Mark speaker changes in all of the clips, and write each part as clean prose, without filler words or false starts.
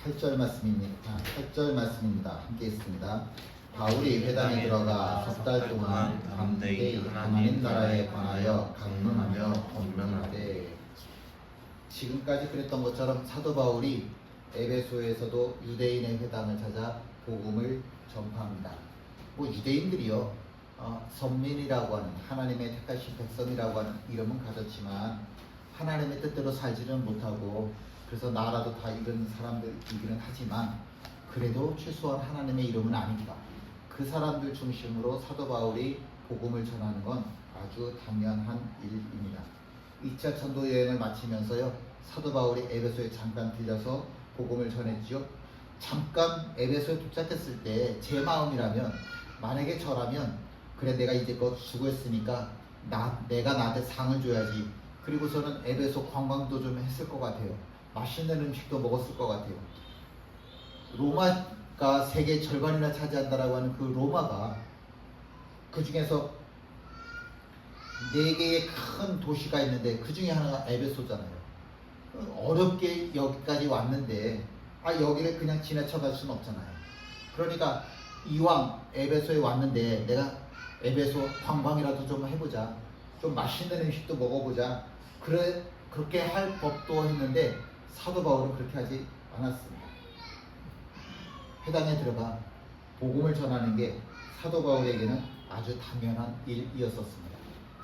Speaker 1: 8절 말씀입니다. 8절 말씀입니다. 함께 있습니다. 바울이 회당에 들어가 석 달 동안 담대히 하나님 나라에 관하여 강론하며 권면하되. 지금까지 그랬던 것처럼 사도 바울이 에베소에서도 유대인의 회당을 찾아 복음을 전파합니다. 뭐 유대인들이요, 선민이라고 하는 하나님의 택하신 백성이라고 하는 이름은 가졌지만 하나님의 뜻대로 살지는 못하고, 그래서 나라도 다 잃은 사람들이기는 하지만 그래도 최소한 하나님의 이름은 아닙니다. 그 사람들 중심으로 사도 바울이 복음을 전하는 건 아주 당연한 일입니다. 2차 전도 여행을 마치면서요, 사도 바울이 에베소에 잠깐 들려서 복음을 전했지요. 잠깐 에베소에 도착했을 때 제 마음이라면, 만약에 저라면, 그래 내가 이제껏 수고했으니까 내가 나한테 상을 줘야지, 그리고서는 에베소 관광도 좀 했을 것 같아요. 맛있는 음식도 먹었을 것 같아요. 로마가 세계 절반이나 차지한다라고 하는 그 로마가, 그 중에서 4개의 큰 도시가 있는데 그 중에 하나가 에베소잖아요. 어렵게 여기까지 왔는데 여기를 그냥 지나쳐갈 수는 없잖아요. 그러니까 이왕 에베소에 왔는데 내가 에베소 관광이라도 좀 해보자, 좀 맛있는 음식도 먹어보자, 그렇게 할 법도 했는데 사도 바울은 그렇게 하지 않았습니다. 회당에 들어가 복음을 전하는 게 사도 바울에게는 아주 당연한 일이었었습니다.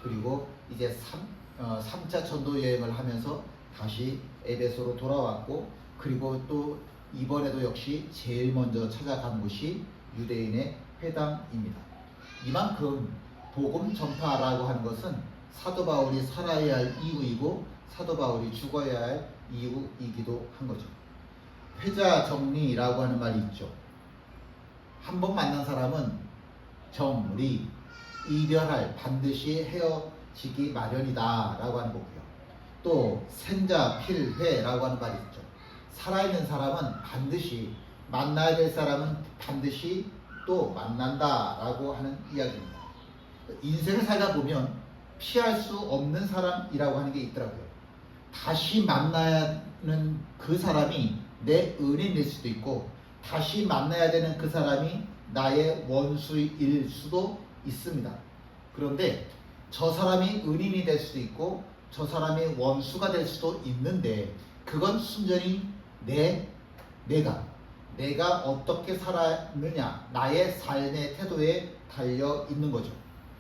Speaker 1: 그리고 이제 3차 전도 여행을 하면서 다시 에베소로 돌아왔고, 그리고 또 이번에도 역시 제일 먼저 찾아간 곳이 유대인의 회당입니다. 이만큼 복음 전파라고 하는 것은 사도 바울이 살아야 할 이유이고 사도 바울이 죽어야 할 이유이기도 한 거죠. 회자 정리라고 하는 말이 있죠. 한 번 만난 사람은 정리, 이별할, 반드시 헤어지기 마련이다 라고 하는 거고요. 또 생자 필회라고 하는 말이 있죠. 살아있는 사람은 반드시, 만나야 될 사람은 반드시 또 만난다 라고 하는 이야기입니다. 인생을 살다 보면 피할 수 없는 사람이라고 하는 게 있더라고요. 다시 만나야 하는 그 사람이 내 은인일 수도 있고, 다시 만나야 되는 그 사람이 나의 원수일 수도 있습니다. 그런데 저 사람이 은인이 될 수도 있고 저 사람이 원수가 될 수도 있는데, 그건 순전히 내가 어떻게 살았느냐, 나의 삶의 태도에 달려 있는 거죠.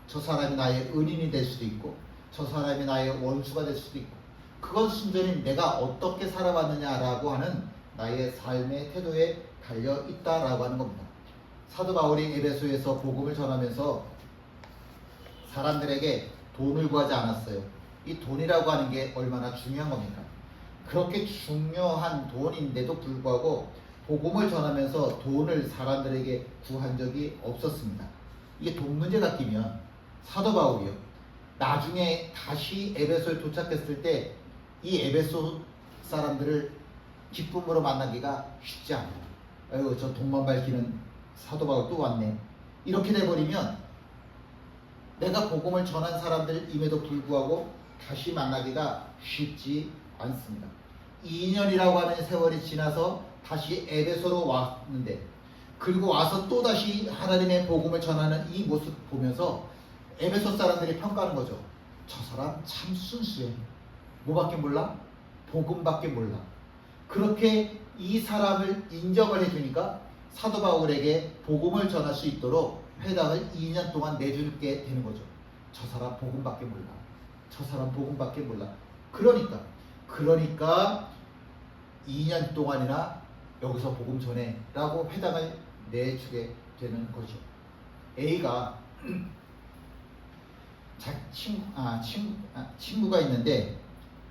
Speaker 1: 저 사람이 나의 은인이 될 수도 있고 저 사람이 나의 원수가 될 수도 있고, 그건 순전히 내가 어떻게 살아왔느냐라고 하는 나의 삶의 태도에 달려 있다라고 하는 겁니다. 사도 바울이 에베소에서 복음을 전하면서 사람들에게 돈을 구하지 않았어요. 이 돈이라고 하는 게 얼마나 중요한 겁니까? 그렇게 중요한 돈인데도 불구하고 복음을 전하면서 돈을 사람들에게 구한 적이 없었습니다. 이게 돈 문제가 끼면 사도 바울이요, 나중에 다시 에베소에 도착했을 때 이 에베소 사람들을 기쁨으로 만나기가 쉽지 않아요. 아유, 저 돈만 밝히는 사도 바울 또 왔네, 이렇게 돼버리면 내가 복음을 전한 사람들임에도 불구하고 다시 만나기가 쉽지 않습니다. 2년이라고 하는 세월이 지나서 다시 에베소로 왔는데, 그리고 와서 또다시 하나님의 복음을 전하는 이 모습 보면서 에베소 사람들이 평가하는 거죠. 저 사람 참 순수해. 뭐밖에 몰라? 복음밖에 몰라. 그렇게 이 사람을 인정을 해주니까 사도 바울에게 복음을 전할 수 있도록 회당을 2년 동안 내줄게 되는 거죠. 저 사람 복음밖에 몰라. 저 사람 복음밖에 몰라. 그러니까 2년 동안이나 여기서 복음 전해 라고 회당을 내주게 되는 거죠. A가 친구가 있는데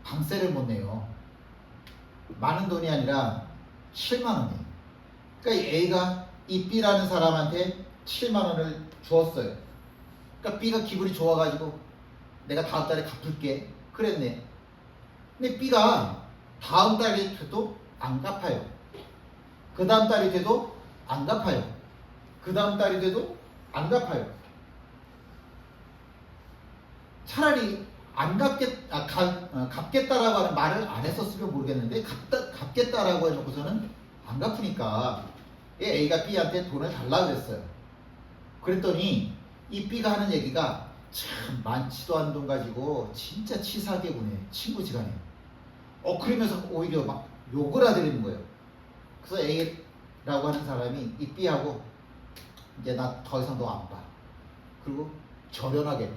Speaker 1: 방세를 못 내요. 많은 돈이 아니라 7만 원이에요. 그러니까 A가 이 B라는 사람한테 7만 원을 주었어요. 그러니까 B가 기분이 좋아가지고 내가 다음 달에 갚을게 그랬네. 근데 B가 다음 달이 돼도 안 갚아요. 그 다음 달이 돼도 안 갚아요. 그 다음 달이 돼도 안 갚아요. 차라리 갚겠다라고 하는 말을 안 했었으면 모르겠는데 갚겠다라고 해놓고서는 안 갚으니까 A가 B한테 돈을 달라 그랬어요. 그랬더니 이 B가 하는 얘기가 참 많지도 않은 돈 가지고 진짜 치사하게 구네, 친구지간에. 그러면서 오히려 막 욕을 하더라는 거예요. 그래서 A라고 하는 사람이 이 B하고 이제 나 더 이상 너 안 봐. 그리고 절교하게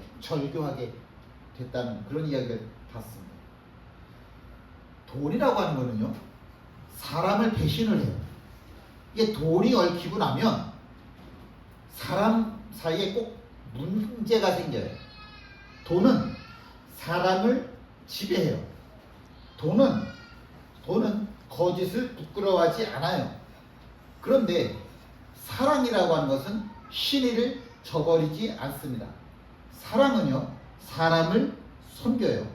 Speaker 1: 됐다는 그런 이야기를 봤습니다. 돈이라고 하는 거는요, 사람을 배신을 해요. 이게 돈이 얽히고 나면 사람 사이에 꼭 문제가 생겨요. 돈은 사람을 지배해요. 돈은 거짓을 부끄러워하지 않아요. 그런데 사랑이라고 하는 것은 신의를 저버리지 않습니다. 사랑은요, 사람을 섬겨요.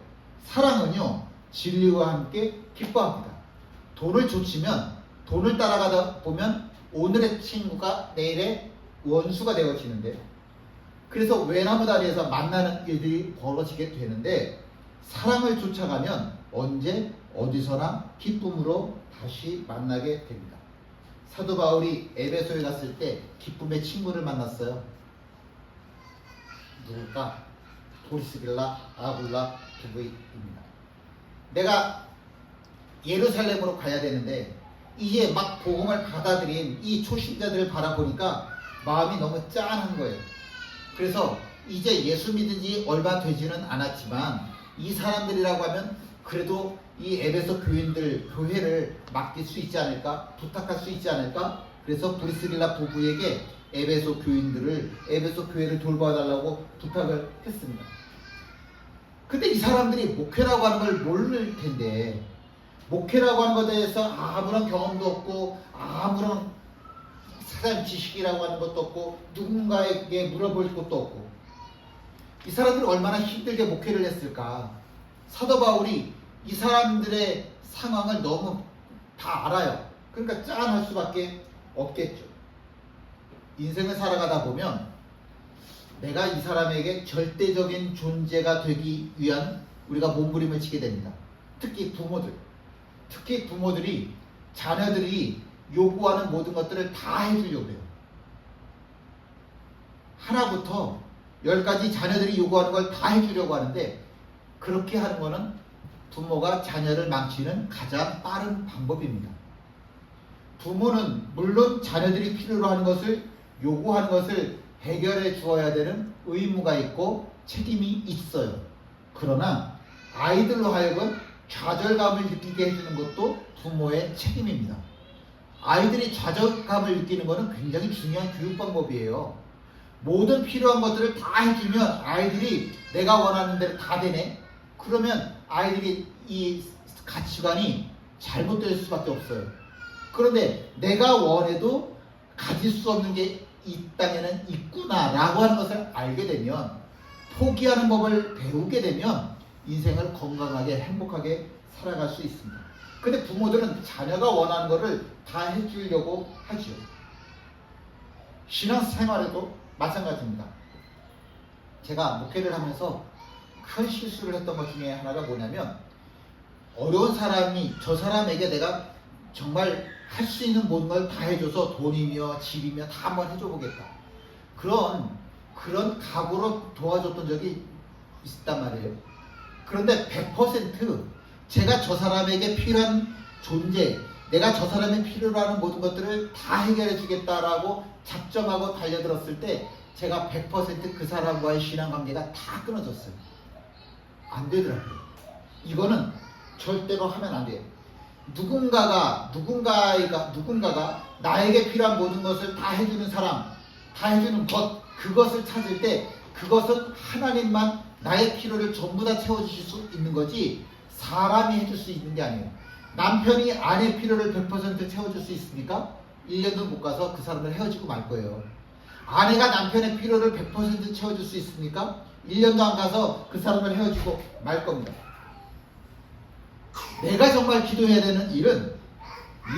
Speaker 1: 사랑은요, 진리와 함께 기뻐합니다. 돈을 좇으면, 돈을 따라가다 보면 오늘의 친구가 내일의 원수가 되어지는데, 그래서 외나무 다리에서 만나는 일들이 벌어지게 되는데, 사랑을 쫓아가면 언제 어디서나 기쁨으로 다시 만나게 됩니다. 사도 바울이 에베소에 갔을 때 기쁨의 친구를 만났어요. 누굴까? 브리스길라, 아굴라 부부입니다. 내가 예루살렘으로 가야 되는데 이제 막 복음을 받아들인 이 초신자들을 바라보니까 마음이 너무 짠한 거예요. 그래서 이제 예수 믿은 지 얼마 되지는 않았지만 이 사람들이라고 하면 그래도 이 에베소 교회를 맡길 수 있지 않을까? 부탁할 수 있지 않을까? 그래서 브리스길라 부부에게 에베소 교회를 돌봐달라고 부탁을 했습니다. 근데 이 사람들이 목회라고 하는 걸 모를 텐데, 목회라고 하는 것에 대해서 아무런 경험도 없고 아무런 사람 지식이라고 하는 것도 없고 누군가에게 물어볼 것도 없고, 이 사람들이 얼마나 힘들게 목회를 했을까. 사도 바울이 이 사람들의 상황을 너무 다 알아요. 그러니까 짠할 수밖에 없겠죠. 인생을 살아가다 보면 내가 이 사람에게 절대적인 존재가 되기 위한 우리가 몸부림을 치게 됩니다. 특히 부모들이 자녀들이 요구하는 모든 것들을 다 해주려고 해요. 하나부터 10까지 자녀들이 요구하는 걸 다 해주려고 하는데, 그렇게 하는 거는 부모가 자녀를 망치는 가장 빠른 방법입니다. 부모는 물론 자녀들이 필요로 하는 것을 요구하는 것을 해결해 주어야 되는 의무가 있고 책임이 있어요. 그러나 아이들로 하여금 좌절감을 느끼게 해주는 것도 부모의 책임입니다. 아이들이 좌절감을 느끼는 것은 굉장히 중요한 교육 방법이에요. 모든 필요한 것들을 다 해주면 아이들이 내가 원하는 대로 다 되네? 그러면 아이들이 이 가치관이 잘못될 수밖에 없어요. 그런데 내가 원해도 가질 수 없는 게 이 땅에는 있구나 라고 하는 것을 알게 되면, 포기하는 법을 배우게 되면 인생을 건강하게 행복하게 살아갈 수 있습니다. 근데 부모들은 자녀가 원하는 것을 다 해주려고 하죠. 신앙생활에도 마찬가지입니다. 제가 목회를 하면서 큰 실수를 했던 것 중에 하나가 뭐냐면, 어려운 사람이 저 사람에게 내가 정말 할 수 있는 모든 걸 다 해줘서 돈이며 집이며 다 한번 해줘 보겠다, 그런 각오로 도와줬던 적이 있단 말이에요. 그런데 100% 제가 저 사람에게 필요한 존재, 내가 저 사람이 필요로 하는 모든 것들을 다 해결해 주겠다라고 작정하고 달려들었을 때 제가 100% 그 사람과의 신앙관계가 다 끊어졌어요. 안 되더라고요. 이거는 절대로 하면 안 돼요. 누군가가 나에게 필요한 모든 것을 다 해주는 사람, 다 해주는 것, 그것을 찾을 때 그것은 하나님만 나의 필요를 전부 다 채워주실 수 있는 거지 사람이 해줄 수 있는 게 아니에요. 남편이 아내 필요를 100% 채워줄 수 있습니까? 1년도 못 가서 그 사람을 헤어지고 말 거예요. 아내가 남편의 필요를 100% 채워줄 수 있습니까? 1년도 안 가서 그 사람을 헤어지고 말 겁니다. 내가 정말 기도해야 되는 일은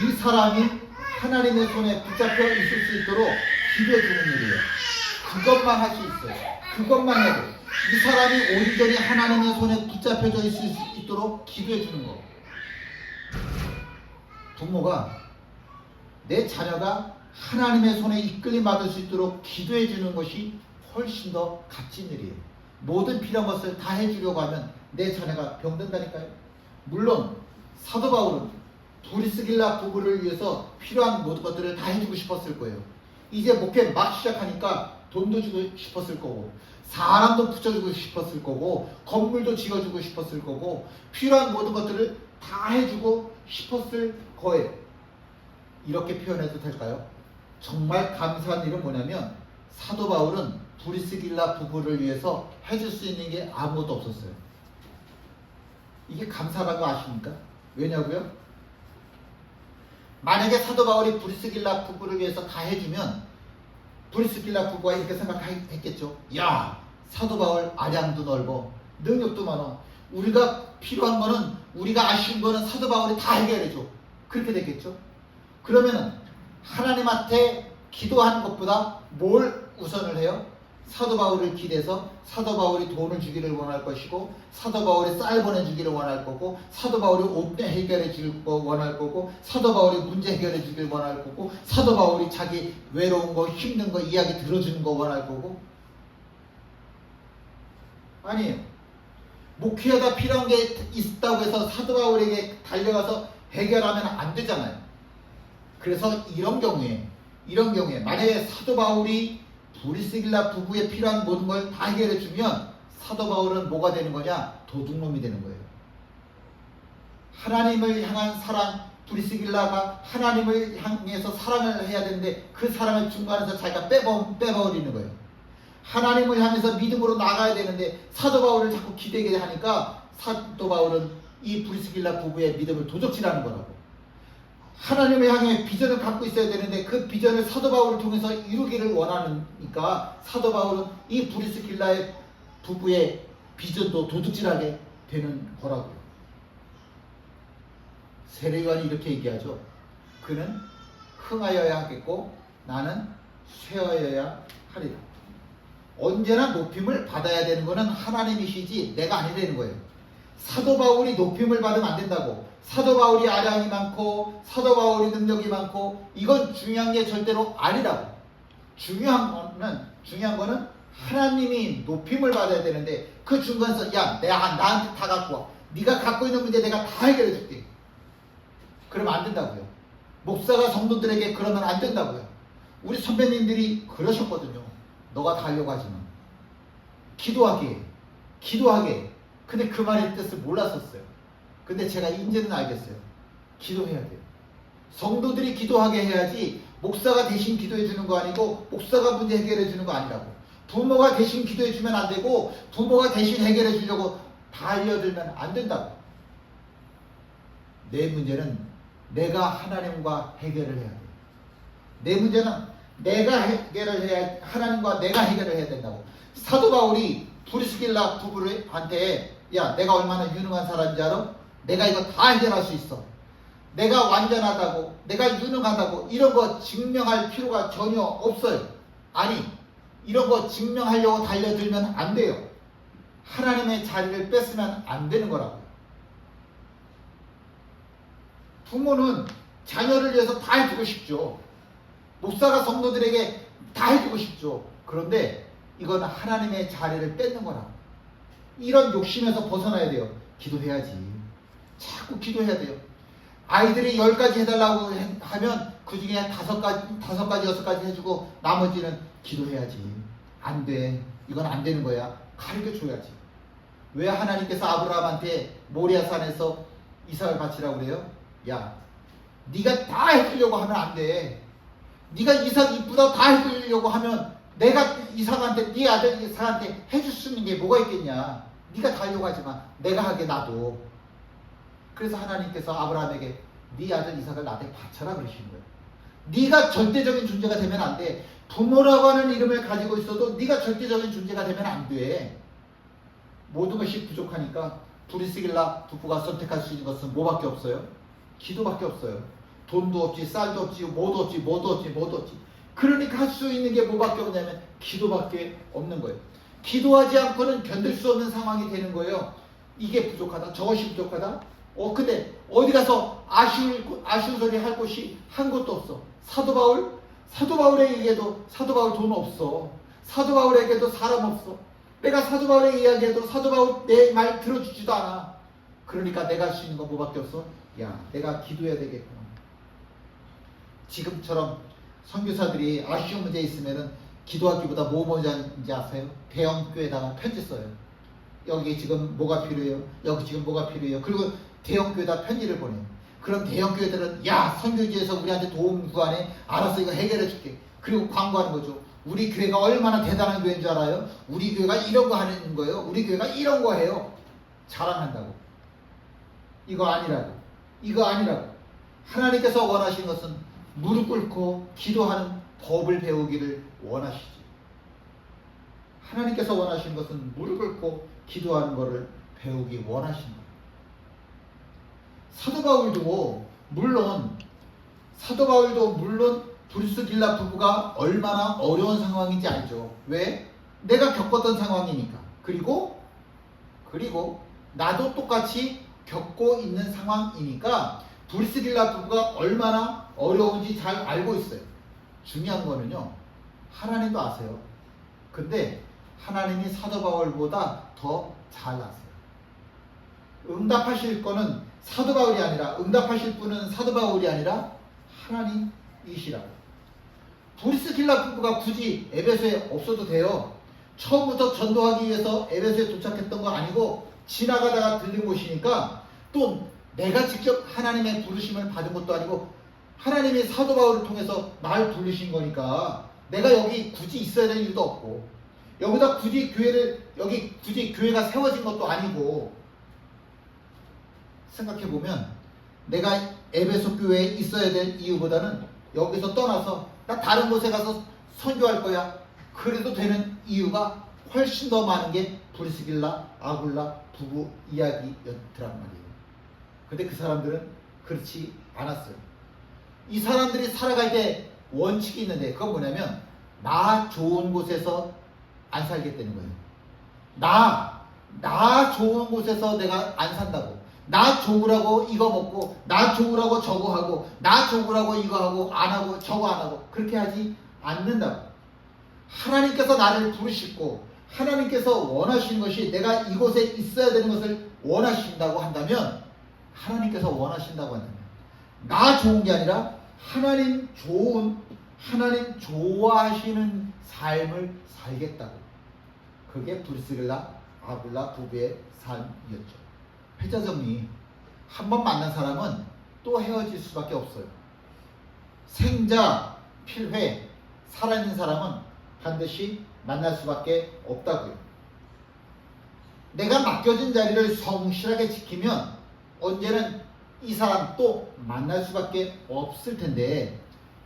Speaker 1: 이 사람이 하나님의 손에 붙잡혀 있을 수 있도록 기도해 주는 일이에요. 그것만 할 수 있어요. 그것만 해도 이 사람이 온전히 하나님의 손에 붙잡혀져 있을 수 있도록 기도해 주는 거. 부모가 내 자녀가 하나님의 손에 이끌림 받을 수 있도록 기도해 주는 것이 훨씬 더 값진 일이에요. 모든 필요한 것을 다 해주려고 하면 내 자녀가 병든다니까요. 물론 사도 바울은 브리스길라 부부를 위해서 필요한 모든 것들을 다 해주고 싶었을 거예요. 이제 목회 막 시작하니까 돈도 주고 싶었을 거고, 사람도 붙여주고 싶었을 거고, 건물도 지어주고 싶었을 거고, 필요한 모든 것들을 다 해주고 싶었을 거예요. 이렇게 표현해도 될까요? 정말 감사한 일은 뭐냐면 사도 바울은 브리스길라 부부를 위해서 해줄 수 있는 게 아무것도 없었어요. 이게 감사라고 아십니까? 왜냐고요? 만약에 사도 바울이 브리스길라 부부를 위해서 다 해주면 브리스길라 부부가 이렇게 생각했겠죠. 야, 사도 바울 아량도 넓어, 능력도 많아, 우리가 필요한 거는, 우리가 아쉬운 거는 사도 바울이 다 해결해줘. 그렇게 됐겠죠. 그러면은 하나님한테 기도하는 것보다 뭘 우선을 해요? 사도 바울을 기대서 사도 바울이 돈을 주기를 원할 것이고, 사도 바울이 쌀 보내주기를 원할 거고, 사도 바울이 옷 해결해 줄 거 원할 거고, 사도 바울이 문제 해결해 주길 원할 거고, 사도 바울이 자기 외로운 거 힘든 거 이야기 들어주는 거 원할 거고. 아니에요. 목회하다 필요한 게 있다고 해서 사도 바울에게 달려가서 해결하면 안 되잖아요. 그래서 이런 경우에 만약에 사도 바울이 브리스길라 부부에 필요한 모든 걸 다 해결해 주면 사도 바울은 뭐가 되는 거냐? 도둑놈이 되는 거예요. 하나님을 향한 사랑, 브리스길라가 하나님을 향해서 사랑을 해야 되는데 그 사랑을 중간에서 자기가 빼버리는 거예요. 하나님을 향해서 믿음으로 나가야 되는데 사도 바울을 자꾸 기대게 하니까 사도 바울은 이 브리스길라 부부의 믿음을 도적질하는 거라고. 하나님을 향해 비전을 갖고 있어야 되는데 그 비전을 사도 바울을 통해서 이루기를 원하니까 사도 바울은 이 브리스길라의 부부의 비전도 도둑질하게 되는 거라고요. 세례요한이 이렇게 얘기하죠. 그는 흥하여야 하겠고 나는 쇠하여야 하리라. 언제나 높임을 받아야 되는 것은 하나님이시지 내가 아니라는 거예요. 사도 바울이 높임을 받으면 안 된다고, 사도 바울이 아량이 많고 사도 바울이 능력이 많고 이건 중요한 게 절대로 아니라고. 중요한 거는 하나님이 높임을 받아야 되는데 그 중간에서 야, 내가 나한테 다 갖고 와, 네가 갖고 있는 문제 내가 다 해결해 줄게, 그러면 안 된다고요. 목사가 성도들에게 그러면 안 된다고요. 우리 선배님들이 그러셨거든요. 너가 다 하려고 하지 마, 기도하게. 근데 그 말의 뜻을 몰랐었어요. 근데 제가 이제는 알겠어요. 기도해야 돼요. 성도들이 기도하게 해야지 목사가 대신 기도해 주는 거 아니고 목사가 문제 해결해 주는 거 아니라고. 부모가 대신 기도해 주면 안 되고 부모가 대신 해결해 주려고 다 알려들면 안 된다고. 내 문제는 내가 하나님과 해결을 해야 돼요. 내 문제는 내가 해결을 해야, 하나님과 내가 해결을 해야 된다고. 사도 바울이 브리스길라 부부한테 야, 내가 얼마나 유능한 사람인지 알아? 내가 이거 다 해결할 수 있어, 내가 완전하다고, 내가 유능하다고, 이런 거 증명할 필요가 전혀 없어요. 아니, 이런 거 증명하려고 달려들면 안 돼요. 하나님의 자리를 뺏으면 안 되는 거라고. 부모는 자녀를 위해서 다 해주고 싶죠. 목사가 성도들에게 다 해주고 싶죠. 그런데 이건 하나님의 자리를 뺏는 거라고. 이런 욕심에서 벗어나야 돼요. 기도해야지. 자꾸 기도해야 돼요. 아이들이 10가지 해달라고 하면 그 중에 5가지, 6가지 해주고 나머지는 기도해야지. 안 돼. 이건 안 되는 거야. 가르쳐줘야지. 왜 하나님께서 아브라함한테 모리아산에서 이삭을 바치라고 그래요? 야, 네가 다 해주려고 하면 안 돼. 네가 이삭 이쁘다 다 해주려고 하면 내가 이삭한테, 네 아들 이삭한테 해줄 수 있는 게 뭐가 있겠냐. 네가 다 하려고 하지 마. 내가 하게 놔둬. 그래서 하나님께서 아브라함에게 네 아들 이삭을 나한테 바쳐라 그러시는 거예요. 네가 절대적인 존재가 되면 안 돼. 부모라고 하는 이름을 가지고 있어도 네가 절대적인 존재가 되면 안 돼. 모든 것이 부족하니까 브리스길라 부부가 선택할 수 있는 것은 뭐밖에 없어요? 기도밖에 없어요. 돈도 없지, 쌀도 없지, 뭐도 없지. 그러니까 할 수 있는 게 뭐밖에 없냐면 기도밖에 없는 거예요. 기도하지 않고는 견딜 수 없는 상황이 되는 거예요. 이게 부족하다, 저것이 부족하다. 근데 어디 가서 아쉬운 소리 할 곳이 한 곳도 없어. 사도 바울에게도 사도 바울 돈 없어. 사도 바울에게도 사람 없어. 내가 사도 바울에게 이야기해도 사도 바울 내 말 들어주지도 않아. 그러니까 내가 할 수 있는 건 뭐밖에 없어? 야, 내가 기도해야 되겠구나. 지금처럼 선교사들이 아쉬운 문제 있으면은 기도하기보다 뭐 먼저 하는지 아세요? 대형 교회에다가 편지 써요. 여기 지금 뭐가 필요해요? 여기 지금 뭐가 필요해요? 그리고 대형 교회에다 편지를 보내요. 그럼 대형 교회들은 야, 선교지에서 우리한테 도움 구하네. 알았어, 이거 해결해 줄게. 그리고 광고하는 거죠. 우리 교회가 얼마나 대단한 교회인 줄 알아요? 우리 교회가 이런 거 하는 거예요. 우리 교회가 이런 거 해요. 자랑한다고. 이거 아니라고. 하나님께서 원하시는 것은 무릎 꿇고 기도하는 법을 배우기를 원하시지. 하나님께서 원하시는 것은 무릎 꿇고 기도하는 것을 배우기 원하시는 거예요. 사도 바울도 물론 브리스길라 부부가 얼마나 어려운 상황인지 알죠. 왜? 내가 겪었던 상황이니까. 그리고 나도 똑같이 겪고 있는 상황이니까 브리스길라 부부가 얼마나 어려운지 잘 알고 있어요. 중요한 거는요, 하나님도 아세요. 근데 하나님이 사도 바울보다 더 잘 아세요. 응답하실 거는 사도 바울이 아니라, 응답하실 분은 사도 바울이 아니라 하나님이시라고. 브리스길라 부부가 굳이 에베소에 없어도 돼요. 처음부터 전도하기 위해서 에베소에 도착했던 거 아니고 지나가다가 들린 곳이니까, 또 내가 직접 하나님의 부르심을 받은 것도 아니고 하나님이 사도 바울을 통해서 날 부르신 거니까 내가 여기 굳이 있어야 될 이유도 없고, 여기다 굳이 교회가 세워진 것도 아니고, 생각해보면 내가 에베소 교회에 있어야 될 이유보다는 여기서 떠나서 나 다른 곳에 가서 선교할 거야, 그래도 되는 이유가 훨씬 더 많은 게 브리스길라 아굴라 부부 이야기였더란 말이에요. 근데 그 사람들은 그렇지 않았어요. 이 사람들이 살아갈 때 원칙이 있는데, 그건 뭐냐면 나 좋은 곳에서 안 살겠다는 거예요. 나 좋은 곳에서 내가 안 산다고. 나 좋으라고 이거 먹고, 나 좋으라고 저거 하고, 나 좋으라고 이거 하고, 안 하고 저거 안 하고, 그렇게 하지 않는다고. 하나님께서 나를 부르시고 하나님께서 원하시는 것이 내가 이곳에 있어야 되는 것을 원하신다고 한다면, 나 좋은 게 아니라 하나님 좋아하시는 삶을 살겠다고. 그게 브리스길라 아굴라 부부의 삶이었죠. 회자정리, 한 번 만난 사람은 또 헤어질 수밖에 없어요. 생자, 필회, 살아있는 사람은 반드시 만날 수밖에 없다고요. 내가 맡겨진 자리를 성실하게 지키면 언제는 이 사람 또 만날 수밖에 없을 텐데,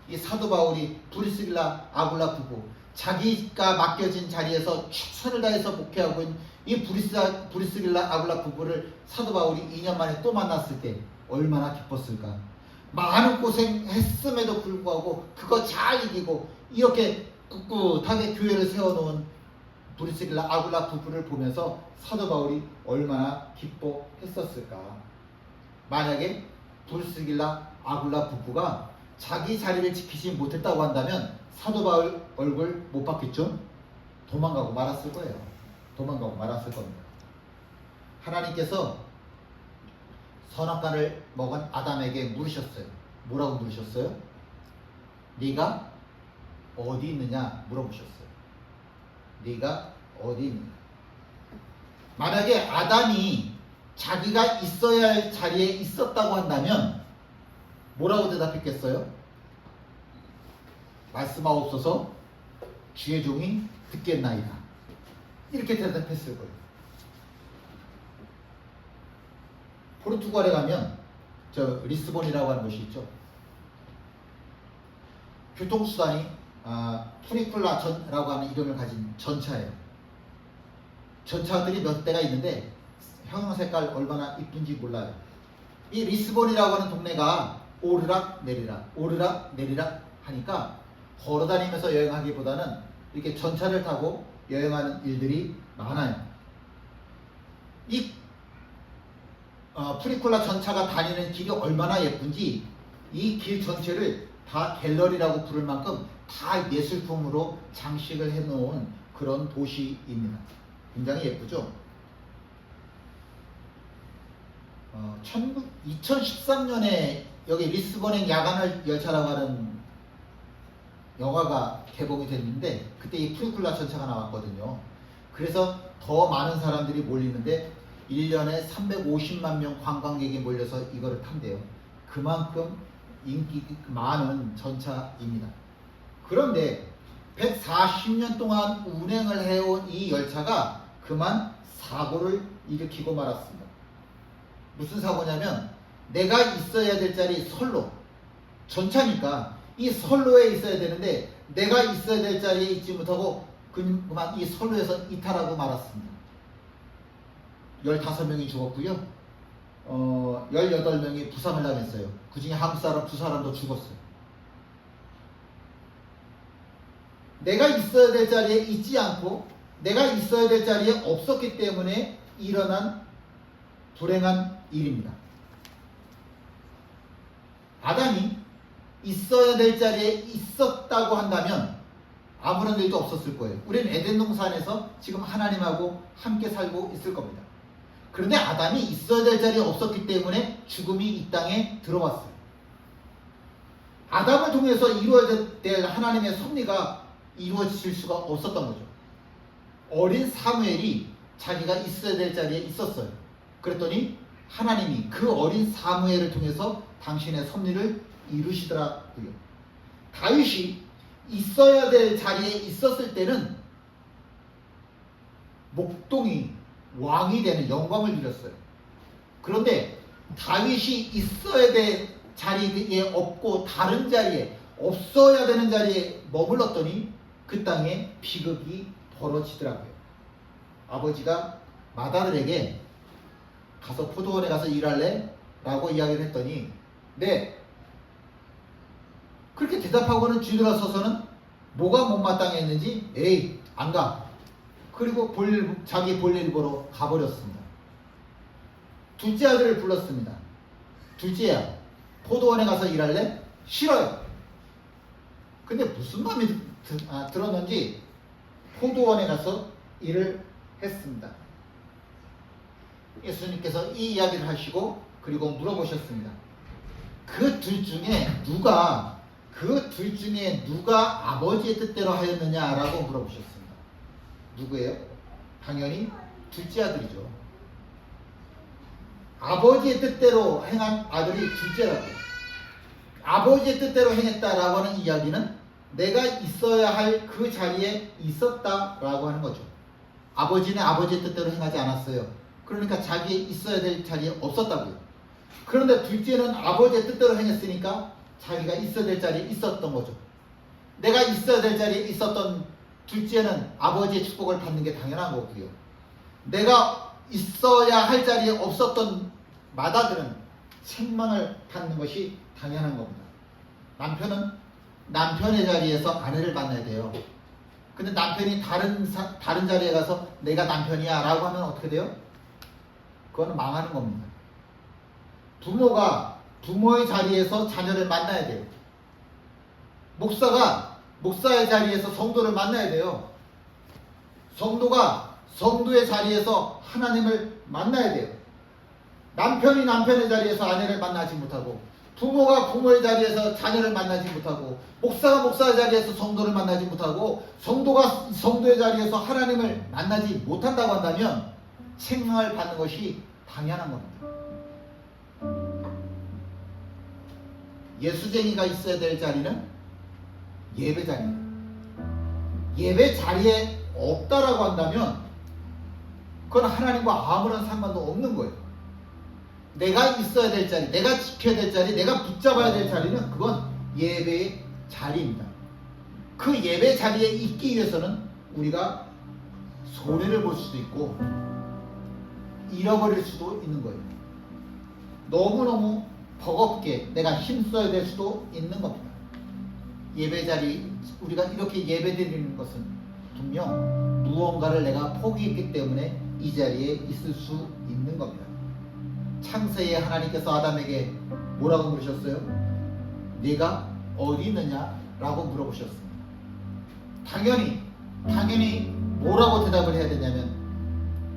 Speaker 1: 이 사도 바울이 브리스길라 아굴라 부부, 자기가 맡겨진 자리에서 최선을 다해서 목회하고 있는 이 브리스길라 아굴라 부부를 사도 바울이 2년 만에 또 만났을 때 얼마나 기뻤을까. 많은 고생했음에도 불구하고 그거 잘 이기고 이렇게 꿋꿋하게 교회를 세워놓은 브리스길라 아굴라 부부를 보면서 사도 바울이 얼마나 기뻐했었을까. 만약에 브리스길라 아굴라 부부가 자기 자리를 지키지 못했다고 한다면 사도 바울 얼굴 못 봤겠죠? 도망가고 말았을 거예요. 겁니다. 하나님께서 선악과를 먹은 아담에게 물으셨어요. 뭐라고 물으셨어요? 네가 어디 있느냐 물어보셨어요. 네가 어디 있느냐. 만약에 아담이 자기가 있어야 할 자리에 있었다고 한다면 뭐라고 대답했겠어요? 말씀하옵소서, 주의 종이 듣겠나이다. 이렇게 대답했을 거예요. 포르투갈에 가면 리스본이라고 하는 곳이 있죠. 교통수단이 푸니쿨라라고 하는 이름을 가진 전차예요. 전차들이 몇 대가 있는데 형형 색깔 얼마나 이쁜지 몰라요. 이 리스본이라고 하는 동네가 오르락 내리락 하니까 걸어다니면서 여행하기보다는 이렇게 전차를 타고 여행하는 일들이 많아요. 이 프리콜라 전차가 다니는 길이 얼마나 예쁜지 이 길 전체를 다 갤러리라고 부를 만큼 다 예술품으로 장식을 해놓은 그런 도시입니다. 굉장히 예쁘죠? 2013년에 여기 리스본행 야간 열차라고 하는 영화가 개봉이 됐는데 그때 이 프리콜라 전차가 나왔거든요. 그래서 더 많은 사람들이 몰리는데 1년에 350만 명 관광객이 몰려서 이거를 탄대요. 그만큼 인기 많은 전차입니다. 그런데 140년 동안 운행을 해온 이 열차가 그만 사고를 일으키고 말았습니다. 무슨 사고냐면 내가 있어야 될 자리 선로, 전차니까 이 선로에 있어야 되는데 내가 있어야 될 자리에 있지 못하고 그만 이 선로에서 이탈하고 말았습니다. 15명이 죽었고요. 18명이 부상을 당했어요. 그 중에 한국 사람 2사람도 죽었어요. 내가 있어야 될 자리에 있지 않고 내가 있어야 될 자리에 없었기 때문에 일어난 불행한 일입니다. 아담이 있어야 될 자리에 있었다고 한다면 아무런 일도 없었을 거예요. 우리는 에덴 동산에서 지금 하나님하고 함께 살고 있을 겁니다. 그런데 아담이 있어야 될 자리에 없었기 때문에 죽음이 이 땅에 들어왔어요. 아담을 통해서 이루어져야 될 하나님의 섭리가 이루어질 수가 없었던 거죠. 어린 사무엘이 자기가 있어야 될 자리에 있었어요. 그랬더니 하나님이 그 어린 사무엘을 통해서 당신의 섭리를 이루시더라고요. 다윗이 있어야 될 자리에 있었을 때는 목동이 왕이 되는 영광을 누렸어요. 그런데 다윗이 있어야 될 자리에 없고 다른 자리에 없어야 되는 자리에 머물렀더니 그 땅에 비극이 벌어지더라고요. 아버지가 마다들에게 가서 포도원에 가서 일할래? 라고 이야기를 했더니 네. 그렇게 대답하고는 뒤돌아서서는 뭐가 못마땅했는지 에이 안 가. 그리고 자기 볼일 보러 가버렸습니다. 둘째 아들을 불렀습니다. 둘째야, 포도원에 가서 일할래? 싫어요. 근데 무슨 마음이 들었는지 포도원에 가서 일을 했습니다. 예수님께서 이 이야기를 하시고 그리고 물어보셨습니다. 그 둘 중에 누가 아버지의 뜻대로 하였느냐라고 물어보셨습니다. 누구예요? 당연히 둘째 아들이죠. 아버지의 뜻대로 행한 아들이 둘째라고요. 아버지의 뜻대로 행했다라고 하는 이야기는 내가 있어야 할 그 자리에 있었다라고 하는 거죠. 아버지는 아버지의 뜻대로 행하지 않았어요. 그러니까 자기 있어야 될 자리에 없었다고요. 그런데 둘째는 아버지의 뜻대로 행했으니까 자기가 있어야 될 자리에 있었던 거죠. 내가 있어야 될 자리에 있었던 둘째는 아버지의 축복을 받는 게 당연한 거고요. 내가 있어야 할 자리에 없었던 맏아들은 책망을 받는 것이 당연한 겁니다. 남편은 남편의 자리에서 아내를 만나야 돼요. 근데 남편이 다른 자리에 가서 내가 남편이야 라고 하면 어떻게 돼요? 그거는 망하는 겁니다. 부모가 부모의 자리에서 자녀를 만나야 돼요. 목사가 목사의 자리에서 성도를 만나야 돼요. 성도가 성도의 자리에서 하나님을 만나야 돼요. 남편이 남편의 자리에서 아내를 만나지 못하고, 부모가 부모의 자리에서 자녀를 만나지 못하고, 목사가 목사의 자리에서 성도를 만나지 못하고, 성도가 성도의 자리에서 하나님을 만나지 못한다고 한다면 책망을 받는 것이 당연한 겁니다. 예수쟁이가 있어야 될 자리는 예배 자리입니다. 예배 자리에 없다라고 한다면 그건 하나님과 아무런 상관도 없는 거예요. 내가 있어야 될 자리, 내가 지켜야 될 자리, 내가 붙잡아야 될 자리는 그건 예배의 자리입니다. 그 예배 자리에 있기 위해서는 우리가 손해를 볼 수도 있고 잃어버릴 수도 있는 거예요. 너무너무 버겁게 내가 힘써야 될 수도 있는 겁니다. 예배 자리, 우리가 이렇게 예배 드리는 것은 분명 무언가를 내가 포기했기 때문에 이 자리에 있을 수 있는 겁니다. 창세에 하나님께서 아담에게 뭐라고 물으셨어요? 네가 어디 있느냐? 라고 물어보셨습니다. 당연히 뭐라고 대답을 해야 되냐면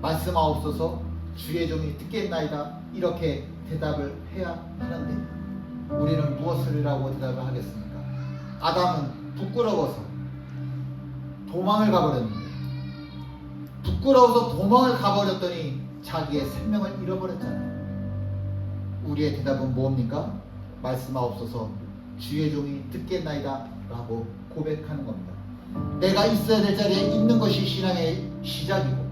Speaker 1: 말씀하옵소서 주의 종이 듣겠나이다 이렇게 대답을 해야 하는데 우리는 무엇을이라고 대답을 하겠습니까? 아담은 부끄러워서 도망을 가버렸는데 부끄러워서 도망을 가버렸더니 자기의 생명을 잃어버렸잖아요. 우리의 대답은 뭡니까? 말씀하옵소서 주의 종이 듣겠나이다 라고 고백하는 겁니다. 내가 있어야 될 자리에 있는 것이 신앙의 시작이고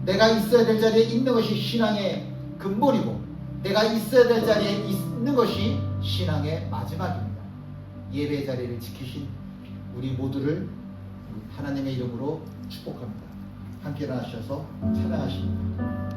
Speaker 1: 내가 있어야 될 자리에 있는 것이 신앙의 근본이고 내가 있어야 될 자리에 있는 것이 신앙의 마지막입니다. 예배 자리를 지키신 우리 모두를 하나님의 이름으로 축복합니다. 함께 일어나셔서 찬양하십니다.